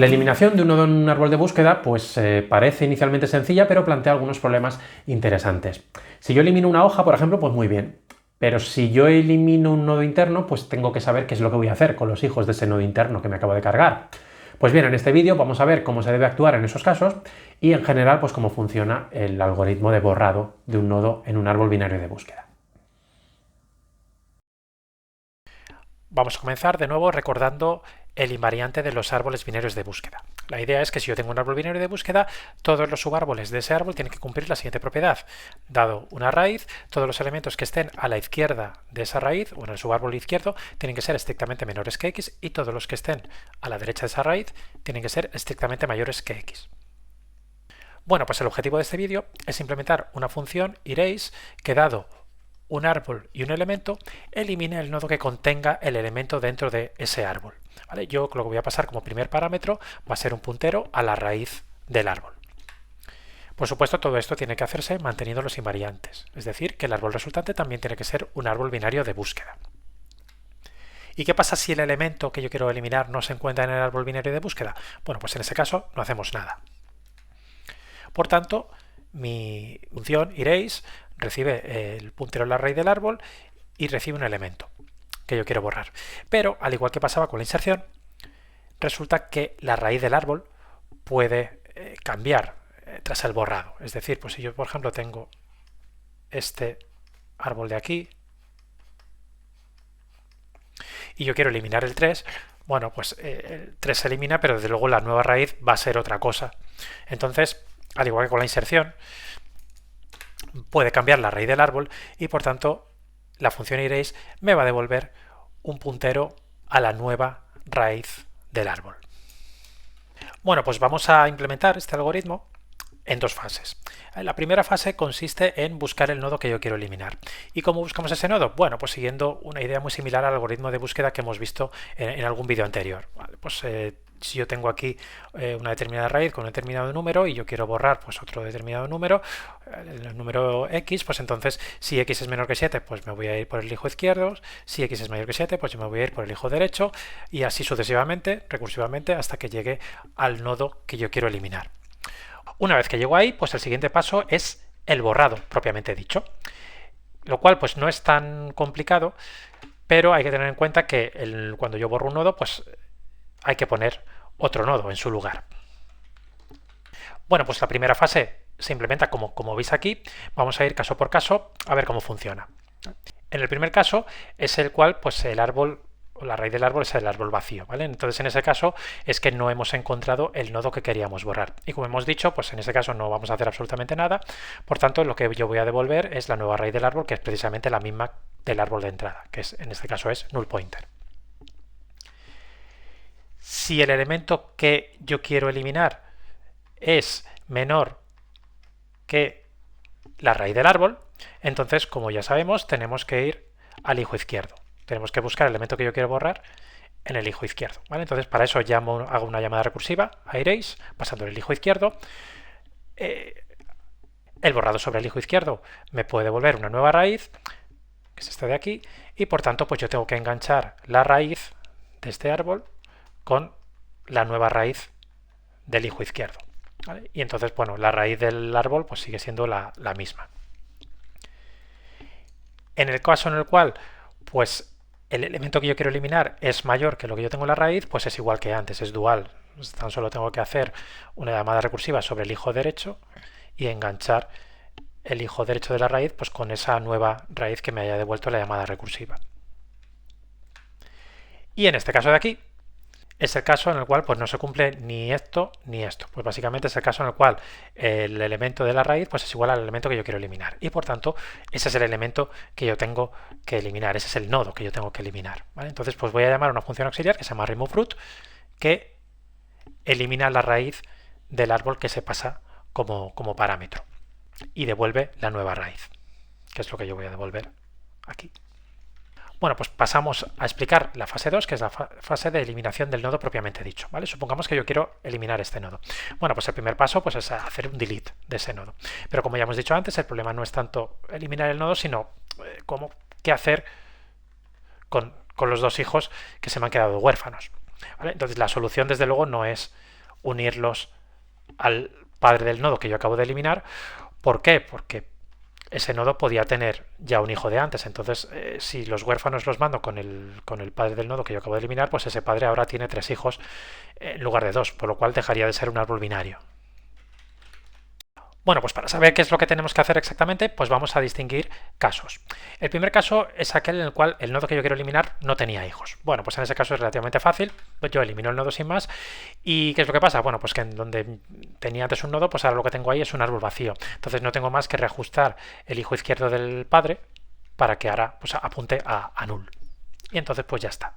La eliminación de un nodo en un árbol de búsqueda pues parece inicialmente sencilla, pero plantea algunos problemas interesantes. Si yo elimino una hoja, por ejemplo, pues muy bien. Pero si yo elimino un nodo interno, pues tengo que saber qué es lo que voy a hacer con los hijos de ese nodo interno que me acabo de cargar. Pues bien, en este vídeo vamos a ver cómo se debe actuar en esos casos y en general pues cómo funciona el algoritmo de borrado de un nodo en un árbol binario de búsqueda. Vamos a comenzar de nuevo recordando el invariante de los árboles binarios de búsqueda. La idea es que si yo tengo un árbol binario de búsqueda, todos los subárboles de ese árbol tienen que cumplir la siguiente propiedad. Dado una raíz, todos los elementos que estén a la izquierda de esa raíz, o en el subárbol izquierdo, tienen que ser estrictamente menores que x, y todos los que estén a la derecha de esa raíz tienen que ser estrictamente mayores que x. Bueno, pues el objetivo de este vídeo es implementar una función erase que, dado un árbol y un elemento, elimine el nodo que contenga el elemento dentro de ese árbol. ¿Vale? Yo lo que voy a pasar como primer parámetro va a ser un puntero a la raíz del árbol. Por supuesto, todo esto tiene que hacerse manteniendo los invariantes, es decir, que el árbol resultante también tiene que ser un árbol binario de búsqueda. ¿Y qué pasa si el elemento que yo quiero eliminar no se encuentra en el árbol binario de búsqueda? Bueno, pues en ese caso no hacemos nada. Por tanto, mi función erase recibe el puntero a la raíz del árbol y recibe un elemento que yo quiero borrar. Pero, al igual que pasaba con la inserción, resulta que la raíz del árbol puede cambiar tras el borrado. Es decir, pues si yo, por ejemplo, tengo este árbol de aquí y yo quiero eliminar el 3, bueno, pues el 3 se elimina, pero desde luego la nueva raíz va a ser otra cosa. Entonces, al igual que con la inserción, puede cambiar la raíz del árbol y por tanto la función erase me va a devolver un puntero a la nueva raíz del árbol. Bueno, pues vamos a implementar este algoritmo en dos fases. La primera fase consiste en buscar el nodo que yo quiero eliminar. ¿Y cómo buscamos ese nodo? Bueno, pues siguiendo una idea muy similar al algoritmo de búsqueda que hemos visto en algún vídeo anterior. Vale, pues si yo tengo aquí una determinada raíz con un determinado número y yo quiero borrar pues otro determinado número, el número x, pues entonces si x es menor que 7, pues me voy a ir por el hijo izquierdo, si x es mayor que 7, pues yo me voy a ir por el hijo derecho y así sucesivamente, recursivamente, hasta que llegue al nodo que yo quiero eliminar. Una vez que llego ahí, pues el siguiente paso es el borrado, propiamente dicho. Lo cual pues no es tan complicado, pero hay que tener en cuenta que cuando yo borro un nodo, pues hay que poner otro nodo en su lugar. Bueno, pues la primera fase se implementa como veis aquí. Vamos a ir caso por caso a ver cómo funciona. En el primer caso es el cual pues el árbol, o la raíz del árbol es el árbol vacío, ¿vale? Entonces en ese caso es que no hemos encontrado el nodo que queríamos borrar. Y como hemos dicho, pues en ese caso no vamos a hacer absolutamente nada. Por tanto, lo que yo voy a devolver es la nueva raíz del árbol, que es precisamente la misma del árbol de entrada, que en este caso es null pointer. Si el elemento que yo quiero eliminar es menor que la raíz del árbol, entonces, como ya sabemos, tenemos que ir al hijo izquierdo. Tenemos que buscar el elemento que yo quiero borrar en el hijo izquierdo, ¿vale? Entonces, para eso hago una llamada recursiva a erase, pasando el hijo izquierdo. El borrado sobre el hijo izquierdo me puede devolver una nueva raíz, que es esta de aquí, y por tanto, pues yo tengo que enganchar la raíz de este árbol con la nueva raíz del hijo izquierdo, ¿vale? Y entonces, bueno, la raíz del árbol pues sigue siendo la misma. En el caso en el cual pues el elemento que yo quiero eliminar es mayor que lo que yo tengo en la raíz, pues es igual que antes, es dual. Tan solo tengo que hacer una llamada recursiva sobre el hijo derecho y enganchar el hijo derecho de la raíz pues con esa nueva raíz que me haya devuelto la llamada recursiva. Y en este caso de aquí es el caso en el cual pues no se cumple ni esto ni esto. Pues básicamente es el caso en el cual el elemento de la raíz pues es igual al elemento que yo quiero eliminar. Y por tanto, ese es el elemento que yo tengo que eliminar. Ese es el nodo que yo tengo que eliminar, ¿vale? Entonces, pues voy a llamar a una función auxiliar que se llama removeRoot, que elimina la raíz del árbol que se pasa como parámetro y devuelve la nueva raíz, que es lo que yo voy a devolver aquí. Bueno, pues pasamos a explicar la fase 2, que es la fase de eliminación del nodo propiamente dicho, ¿vale? Supongamos que yo quiero eliminar este nodo. Bueno, pues el primer paso pues, es hacer un delete de ese nodo. Pero como ya hemos dicho antes, el problema no es tanto eliminar el nodo, sino qué hacer con los dos hijos que se me han quedado huérfanos. ¿vale? Entonces la solución desde luego no es unirlos al padre del nodo que yo acabo de eliminar. ¿Por qué? Porque ese nodo podía tener ya un hijo de antes. Entonces, si los huérfanos los mando con el padre del nodo que yo acabo de eliminar, pues ese padre ahora tiene 3 hijos en lugar de 2, por lo cual dejaría de ser un árbol binario. Bueno, pues para saber qué es lo que tenemos que hacer exactamente, pues vamos a distinguir casos. El primer caso es aquel en el cual el nodo que yo quiero eliminar no tenía hijos. Bueno, pues en ese caso es relativamente fácil. Yo elimino el nodo sin más. ¿Y qué es lo que pasa? Bueno, pues que en donde tenía antes un nodo, pues ahora lo que tengo ahí es un árbol vacío. Entonces no tengo más que reajustar el hijo izquierdo del padre para que ahora pues, apunte a null. Y entonces pues ya está.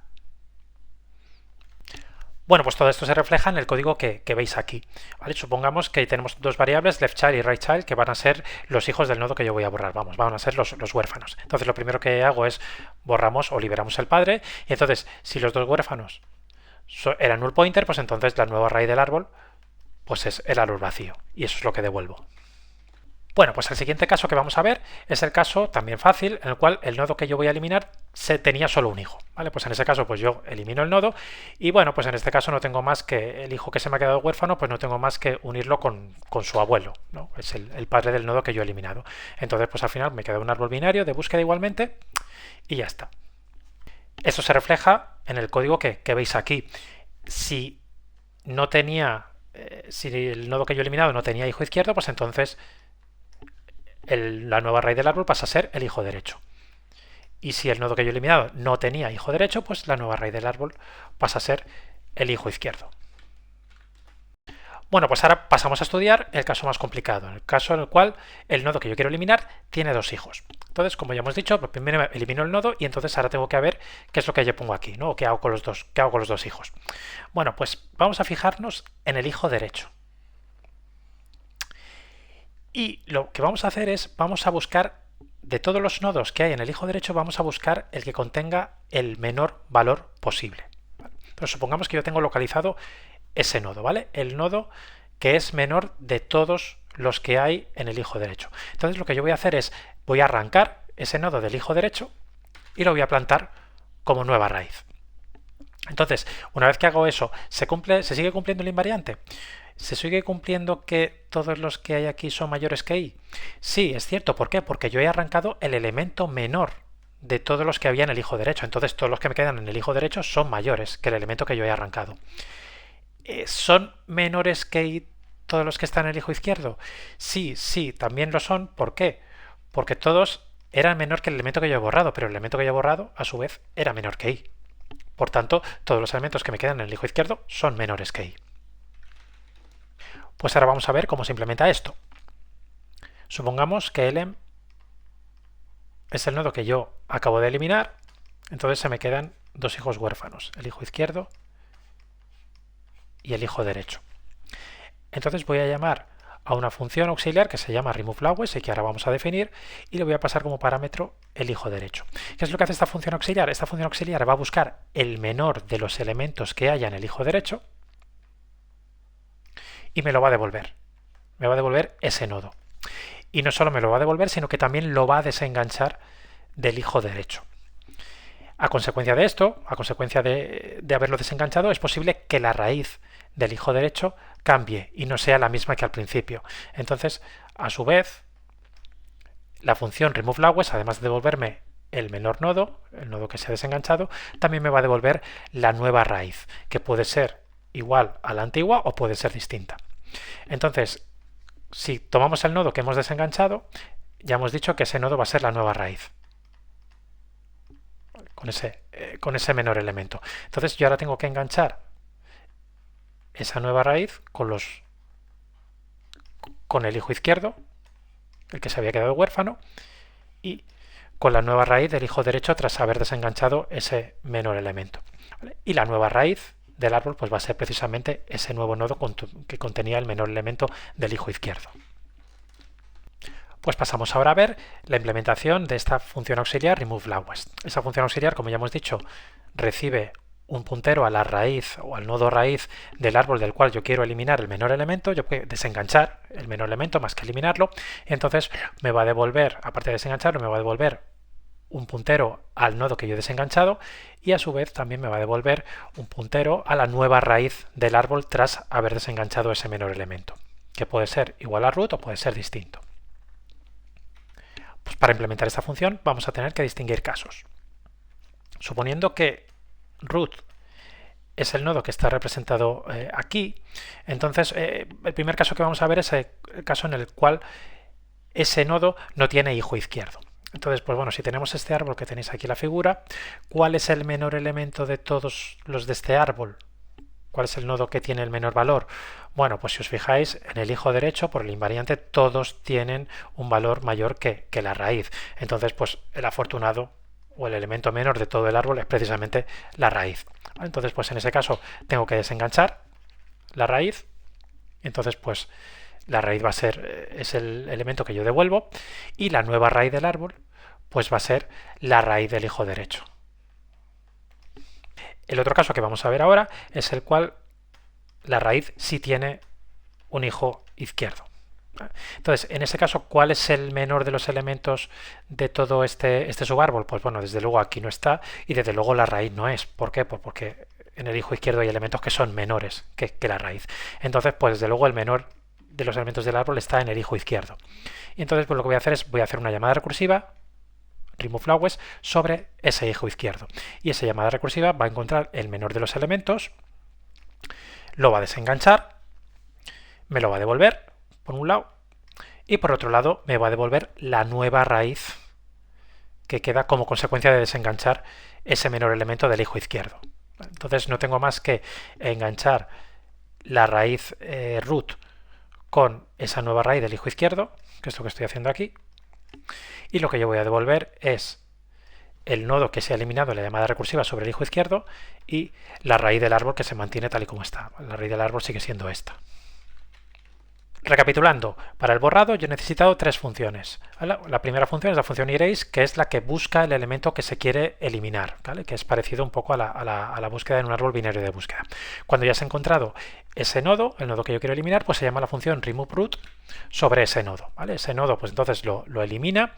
Bueno, pues todo esto se refleja en el código que veis aquí. ¿Vale? Supongamos que tenemos 2 variables, leftChild y rightChild, que van a ser los hijos del nodo que yo voy a borrar. Vamos, van a ser los huérfanos. Entonces lo primero que hago es borramos o liberamos el padre. Y entonces, si los 2 huérfanos eran null pointer, pues entonces la nueva raíz del árbol pues es el árbol vacío. Y eso es lo que devuelvo. Bueno, pues el siguiente caso que vamos a ver es el caso también fácil, en el cual el nodo que yo voy a eliminar tenía solo un hijo. ¿Vale? Pues en ese caso pues yo elimino el nodo y bueno, pues en este caso no tengo más que el hijo que se me ha quedado huérfano, pues no tengo más que unirlo con su abuelo, ¿no? Es el padre del nodo que yo he eliminado. Entonces pues al final me queda un árbol binario de búsqueda igualmente y ya está. Eso se refleja en el código que veis aquí. Si no tenía, si el nodo que yo he eliminado no tenía hijo izquierdo, pues entonces la nueva raíz del árbol pasa a ser el hijo derecho. Y si el nodo que yo he eliminado no tenía hijo derecho, pues la nueva raíz del árbol pasa a ser el hijo izquierdo. Bueno, pues ahora pasamos a estudiar el caso más complicado, el caso en el cual el nodo que yo quiero eliminar tiene 2 hijos. Entonces, como ya hemos dicho, pues primero elimino el nodo y entonces ahora tengo que ver qué es lo que yo pongo aquí, ¿no? ¿Qué hago con los dos hijos? Bueno, pues vamos a fijarnos en el hijo derecho. Y lo que vamos a hacer es, vamos a buscar, de todos los nodos que hay en el hijo derecho, vamos a buscar el que contenga el menor valor posible. Pero supongamos que yo tengo localizado ese nodo, ¿vale? El nodo que es menor de todos los que hay en el hijo derecho. Entonces lo que yo voy a hacer es, voy a arrancar ese nodo del hijo derecho y lo voy a plantar como nueva raíz. Entonces, una vez que hago eso, ¿se sigue cumpliendo el invariante? ¿Se sigue cumpliendo que todos los que hay aquí son mayores que i? Sí, es cierto. ¿Por qué? Porque yo he arrancado el elemento menor de todos los que había en el hijo derecho. Entonces todos los que me quedan en el hijo derecho son mayores que el elemento que yo he arrancado. ¿Son menores que i todos los que están en el hijo izquierdo? Sí, también lo son. ¿Por qué? Porque todos eran menor que el elemento que yo he borrado, pero el elemento que yo he borrado, a su vez, era menor que i. Por tanto, todos los elementos que me quedan en el hijo izquierdo son menores que i. Pues ahora vamos a ver cómo se implementa esto. Supongamos que elem es el nodo que yo acabo de eliminar, entonces se me quedan 2 hijos huérfanos, el hijo izquierdo y el hijo derecho. Entonces voy a llamar a una función auxiliar que se llama removeLowes y que ahora vamos a definir, y le voy a pasar como parámetro el hijo derecho. ¿Qué es lo que hace esta función auxiliar? Esta función auxiliar va a buscar el menor de los elementos que haya en el hijo derecho y me lo va a devolver. Me va a devolver ese nodo. Y no solo me lo va a devolver, sino que también lo va a desenganchar del hijo derecho. A consecuencia de esto, a consecuencia de haberlo desenganchado, es posible que la raíz del hijo derecho cambie y no sea la misma que al principio. Entonces, a su vez, la función removeLowes, además de devolverme el menor nodo, el nodo que se ha desenganchado, también me va a devolver la nueva raíz, que puede ser igual a la antigua o puede ser distinta. Entonces, si tomamos el nodo que hemos desenganchado, ya hemos dicho que ese nodo va a ser la nueva raíz, con ese menor elemento. Entonces yo ahora tengo que enganchar esa nueva raíz con el hijo izquierdo, el que se había quedado huérfano, y con la nueva raíz del hijo derecho tras haber desenganchado ese menor elemento. ¿Vale? Y la nueva raíz del árbol pues va a ser precisamente ese nuevo nodo que contenía el menor elemento del hijo izquierdo. Pues pasamos ahora a ver la implementación de esta función auxiliar removeLowes. Esa función auxiliar, como ya hemos dicho, recibe un puntero a la raíz o al nodo raíz del árbol del cual yo quiero eliminar el menor elemento. Yo puedo desenganchar el menor elemento más que eliminarlo. Y entonces me va a devolver, aparte de desengancharlo, me va a devolver un puntero al nodo que yo he desenganchado y a su vez también me va a devolver un puntero a la nueva raíz del árbol tras haber desenganchado ese menor elemento, que puede ser igual a root o puede ser distinto. Pues para implementar esta función vamos a tener que distinguir casos. Suponiendo que root es el nodo que está representado aquí, entonces el primer caso que vamos a ver es el caso en el cual ese nodo no tiene hijo izquierdo. Entonces, pues bueno, si tenemos este árbol que tenéis aquí en la figura, ¿cuál es el menor elemento de todos los de este árbol? ¿Cuál es el nodo que tiene el menor valor? Bueno, pues si os fijáis, en el hijo derecho, por el invariante, todos tienen un valor mayor que la raíz. Entonces, pues el afortunado o el elemento menor de todo el árbol es precisamente la raíz. Entonces, pues en ese caso tengo que desenganchar la raíz. Entonces, pues la raíz va a ser, es el elemento que yo devuelvo, y la nueva raíz del árbol pues va a ser la raíz del hijo derecho. El otro caso que vamos a ver ahora es el cual la raíz sí tiene un hijo izquierdo. Entonces, en ese caso, ¿cuál es el menor de los elementos de todo este subárbol? Pues bueno, desde luego aquí no está y desde luego la raíz no es. ¿Por qué? Pues porque en el hijo izquierdo hay elementos que son menores que la raíz. Entonces, pues desde luego el menor de los elementos del árbol está en el hijo izquierdo. Y entonces pues lo que voy a hacer es una llamada recursiva removeLowest sobre ese hijo izquierdo. Y esa llamada recursiva va a encontrar el menor de los elementos, lo va a desenganchar, me lo va a devolver por un lado y por otro lado me va a devolver la nueva raíz que queda como consecuencia de desenganchar ese menor elemento del hijo izquierdo. Entonces no tengo más que enganchar la raíz root con esa nueva raíz del hijo izquierdo, que es lo que estoy haciendo aquí, y lo que yo voy a devolver es el nodo que se ha eliminado en la llamada recursiva sobre el hijo izquierdo y la raíz del árbol que se mantiene tal y como está. La raíz del árbol sigue siendo esta. Recapitulando, para el borrado yo he necesitado tres funciones. La primera función es la función erase, que es la que busca el elemento que se quiere eliminar, ¿vale? Que es parecido un poco a la búsqueda en un árbol binario de búsqueda. Cuando ya has encontrado ese nodo, el nodo que yo quiero eliminar, pues se llama la función removeRoot sobre ese nodo, ¿vale? Ese nodo pues entonces lo elimina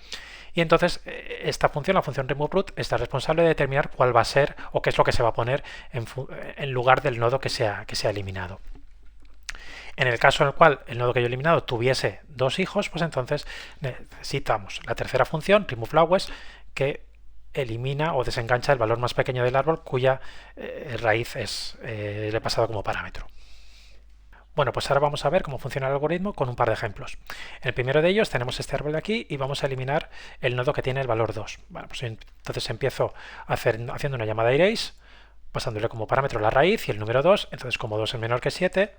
y entonces esta función, la función removeRoot, está responsable de determinar cuál va a ser o qué es lo que se va a poner en lugar del nodo que se ha eliminado. En el caso en el cual el nodo que yo he eliminado tuviese dos hijos, pues entonces necesitamos la tercera función, removeLowest, que elimina o desengancha el valor más pequeño del árbol cuya raíz le he pasado como parámetro. Bueno, pues ahora vamos a ver cómo funciona el algoritmo con un par de ejemplos. En el primero de ellos tenemos este árbol de aquí y vamos a eliminar el nodo que tiene el valor 2. Bueno, pues entonces empiezo haciendo una llamada erase, pasándole como parámetro la raíz y el número 2. Entonces, como 2 es menor que 7,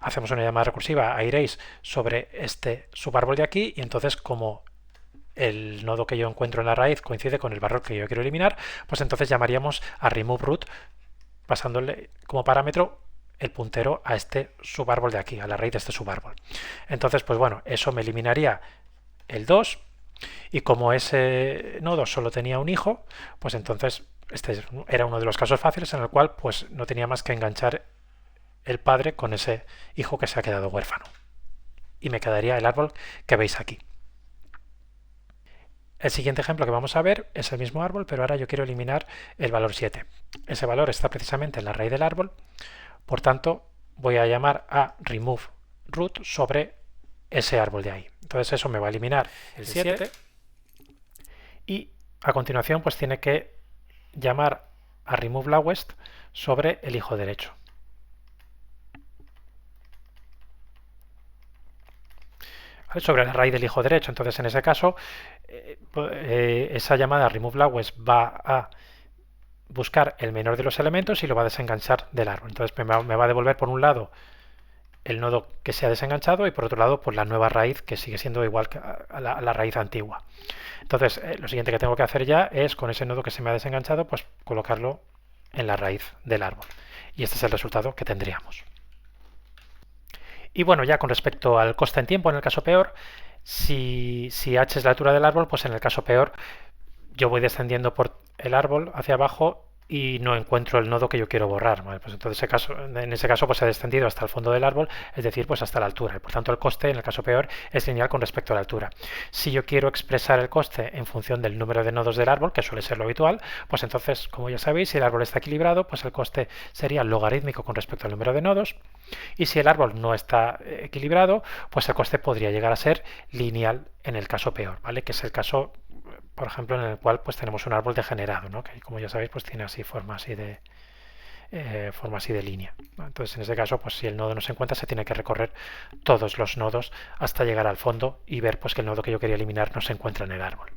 hacemos una llamada recursiva a erase sobre este subárbol de aquí y entonces como el nodo que yo encuentro en la raíz coincide con el valor que yo quiero eliminar, pues entonces llamaríamos a removeRoot pasándole como parámetro el puntero a este subárbol de aquí, a la raíz de este subárbol. Entonces, pues bueno, eso me eliminaría el 2 y como ese nodo solo tenía un hijo, pues entonces este era uno de los casos fáciles en el cual pues no tenía más que enganchar el padre con ese hijo que se ha quedado huérfano. Y me quedaría el árbol que veis aquí. El siguiente ejemplo que vamos a ver es el mismo árbol, pero ahora yo quiero eliminar el valor 7. Ese valor está precisamente en la raíz del árbol, por tanto voy a llamar a removeRoot sobre ese árbol de ahí. Entonces eso me va a eliminar el 7 y a continuación pues tiene que llamar a removeLowest sobre el hijo derecho. Sobre la raíz del hijo derecho. Entonces, en ese caso, esa llamada removeLowest va a buscar el menor de los elementos y lo va a desenganchar del árbol. Entonces, me va a devolver por un lado el nodo que se ha desenganchado y por otro lado, pues la nueva raíz que sigue siendo igual que a la raíz antigua. Entonces, lo siguiente que tengo que hacer ya es con ese nodo que se me ha desenganchado, pues colocarlo en la raíz del árbol. Y este es el resultado que tendríamos. Y bueno, ya con respecto al coste en tiempo, en el caso peor, si h es la altura del árbol, pues en el caso peor yo voy descendiendo por el árbol hacia abajo y no encuentro el nodo que yo quiero borrar. ¿Vale? Pues entonces en ese caso pues he descendido hasta el fondo del árbol, es decir, pues hasta la altura. Y por tanto el coste, en el caso peor, es lineal con respecto a la altura. Si yo quiero expresar el coste en función del número de nodos del árbol, que suele ser lo habitual, pues entonces, como ya sabéis, si el árbol está equilibrado, pues el coste sería logarítmico con respecto al número de nodos. Y si el árbol no está equilibrado, pues el coste podría llegar a ser lineal en el caso peor, ¿vale? Que es el caso, por ejemplo, en el cual pues tenemos un árbol degenerado, ¿no? Que como ya sabéis, pues tiene así forma así de línea. Entonces, en ese caso, pues si el nodo no se encuentra, se tiene que recorrer todos los nodos hasta llegar al fondo y ver pues que el nodo que yo quería eliminar no se encuentra en el árbol.